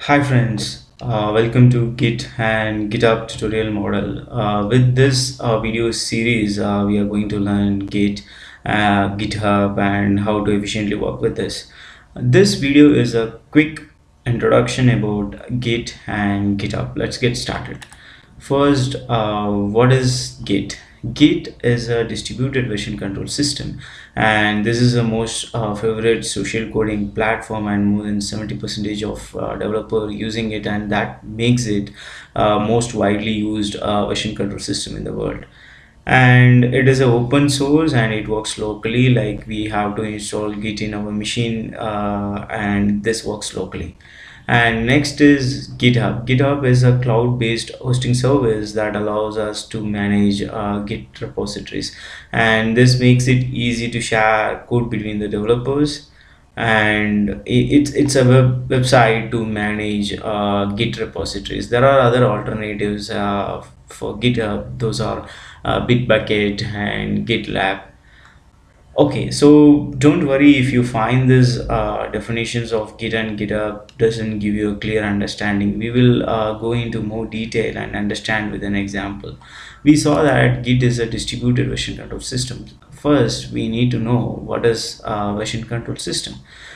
Hi friends, welcome to Git and GitHub tutorial model. With this video series, we are going to learn Git, GitHub and how to efficiently work with this. This video is a quick introduction about Git and GitHub. Let's get started. First, what is Git? Git is a distributed version control system, and this is the most favorite social coding platform, and more than 70% of developer using it, and that makes it most widely used version control system in the world. And it is a open source and it works locally, like we have to install Git in our machine, and this works locally. And next is GitHub. GitHub is a cloud-based hosting service that allows us to manage Git repositories, and this makes it easy to share code between the developers. And it's a website to manage Git repositories. There are other alternatives for GitHub. Those are Bitbucket and GitLab. Okay, so don't worry if you find these definitions of Git and GitHub doesn't give you a clear understanding. We will go into more detail and understand with an example. We saw that Git is a distributed version control system. First, we need to know what is version control system.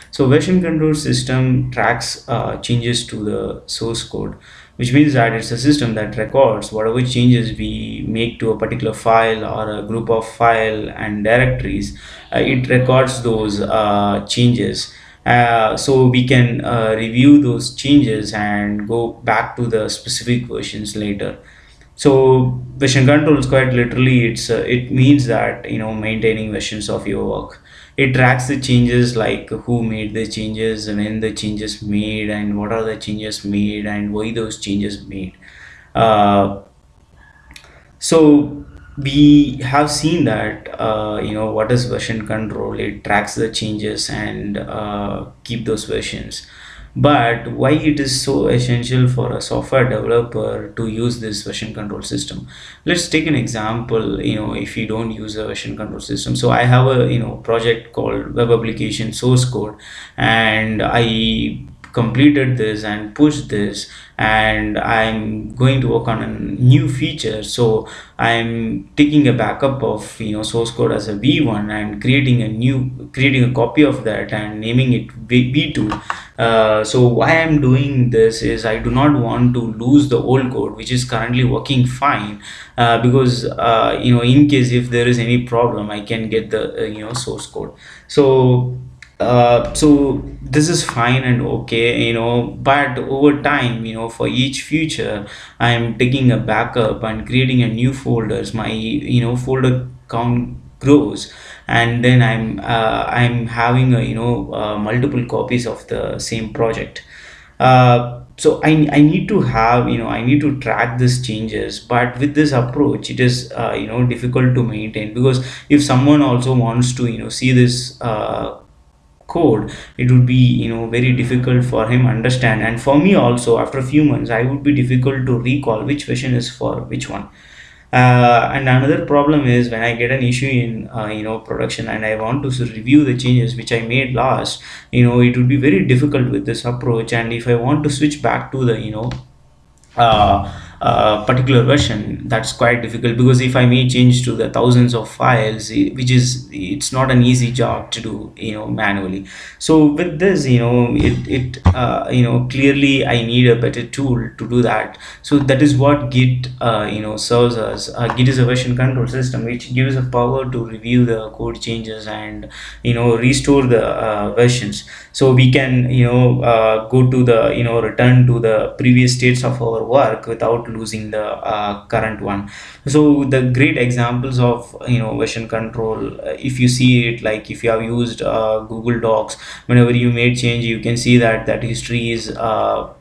So version control system tracks changes to the source code, which means that it's a system that records whatever changes we make to a particular file or a group of file and directories. It records those changes, so we can review those changes and go back to the specific versions later. So version control is quite literally, it means that maintaining versions of your work. It tracks the changes, like who made the changes, when the changes made, and what are the changes made, and why those changes made. uh, so we have seen that what is version control. It tracks the changes and keep those versions. But why it is so essential for a software developer to use this version control system? Let's take an example. If you don't use a version control system, so I have a project called web application source code, and I completed this and pushed this, and I'm going to work on a new feature. So I'm taking a backup of source code as a v1 and creating a copy of that and naming it v2. So why I'm doing this is I do not want to lose the old code which is currently working fine, because in case if there is any problem, I can get the source code. So this is fine and okay, but over time, for each future, I am taking a backup and creating a new folders. My folder count grows, and then I'm having a multiple copies of the same project. So I need to have, I need to track these changes, but with this approach it is difficult to maintain, because if someone also wants to see this code, it would be very difficult for him understand, and for me also after a few months I would be difficult to recall which version is for which one. And another problem is when I get an issue in production, and I want to review the changes which I made last. It would be very difficult with this approach, and if I want to switch back to the particular version, that's quite difficult, because if I may change to the thousands of files, which is, it's not an easy job to do manually. So with this, clearly I need a better tool to do that. So that is what Git serves us. Git is a version control system which gives a power to review the code changes and restore the versions, so we can go to the return to the previous states of our work without losing the current one. So the great examples of version control, if you see it, like if you have used Google Docs, whenever you made change, you can see that history is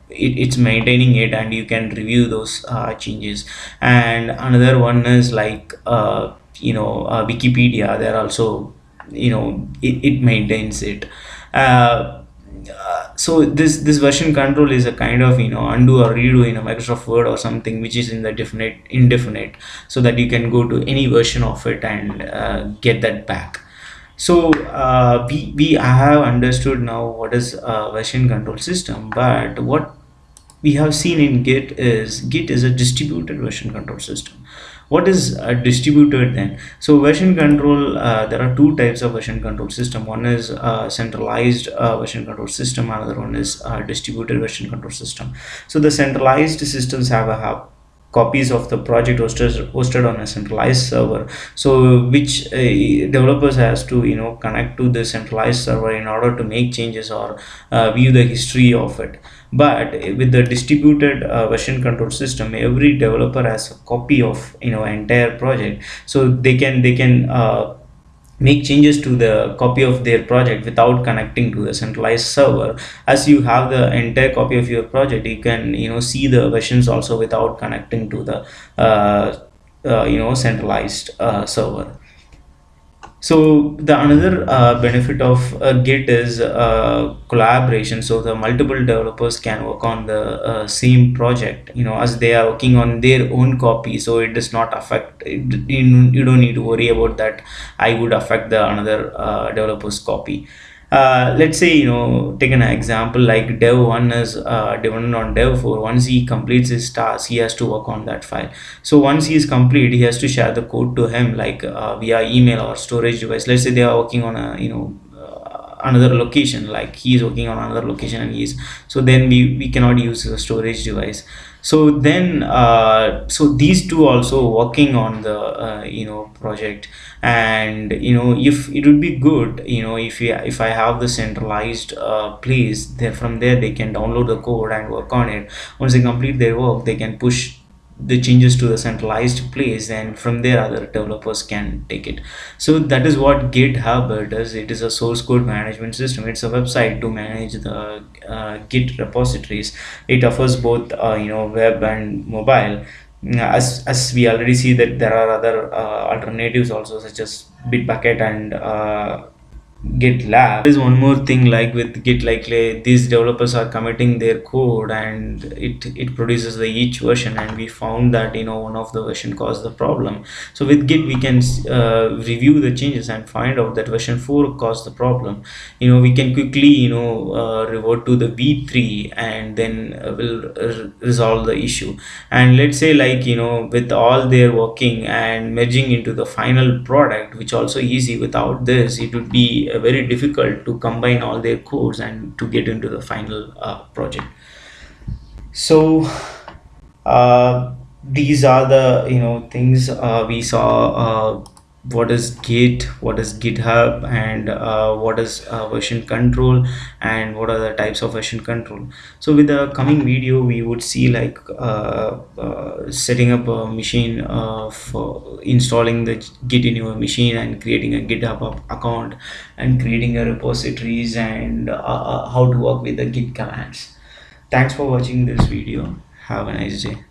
it's maintaining it, and you can review those changes. And another one is like Wikipedia. They're also it maintains it. uh, so this version control is a kind of undo or redo in a Microsoft Word or something, which is in the definite indefinite, so that you can go to any version of it and get that back. So we have understood now what is a version control system, but what we have seen in Git is a distributed version control system. What is distributed then? So version control, there are two types of version control system. One is centralized version control system, another one is distributed version control system. So the centralized systems have copies of the project hosted on a centralized server, so which developers has to connect to the centralized server in order to make changes or view the history of it. But with the distributed version control system, every developer has a copy of entire project, so they can make changes to the copy of their project without connecting to the centralized server. As you have the entire copy of your project, you can see the versions also without connecting to the centralized server. So the another benefit of Git is collaboration. So the multiple developers can work on the same project, as they are working on their own copy. So it does not affect. You don't need to worry about that. I would affect the another developer's copy. Let's say, take an example like dev 1 is dependent on dev 4. Once he completes his task, he has to work on that file. So once he is complete, he has to share the code to him, like via email or storage device. Let's say they are working on a another location, like he is working on another location, and he's so then we cannot use the storage device. So then so these two also working on the project. And if it would be good, if I have the centralized place there, from there they can download the code and work on it. Once they complete their work, they can push the changes to the centralized place, and from there other developers can take it. So that is what GitHub does. It is a source code management system. It's a website to manage the Git repositories. It offers both web and mobile. As we already see that there are other alternatives also, such as Bitbucket and GitLab. There's one more thing, like with Git, like these developers are committing their code, and it produces the each version, and we found that one of the version caused the problem. So with Git we can review the changes and find out that version 4 caused the problem. We can quickly revert to the v3, and then will resolve the issue. And let's say, like with all their working and merging into the final product, which also easy. Without this, it would be very difficult to combine all their codes and to get into the final project. So these are the things we saw. What is Git, what is GitHub, and what is version control, and what are the types of version control. So with the coming video, we would see like setting up a machine for installing the Git in your machine, and creating a GitHub account, and creating a repositories, and how to work with the Git commands. Thanks for watching this video. Have a nice day.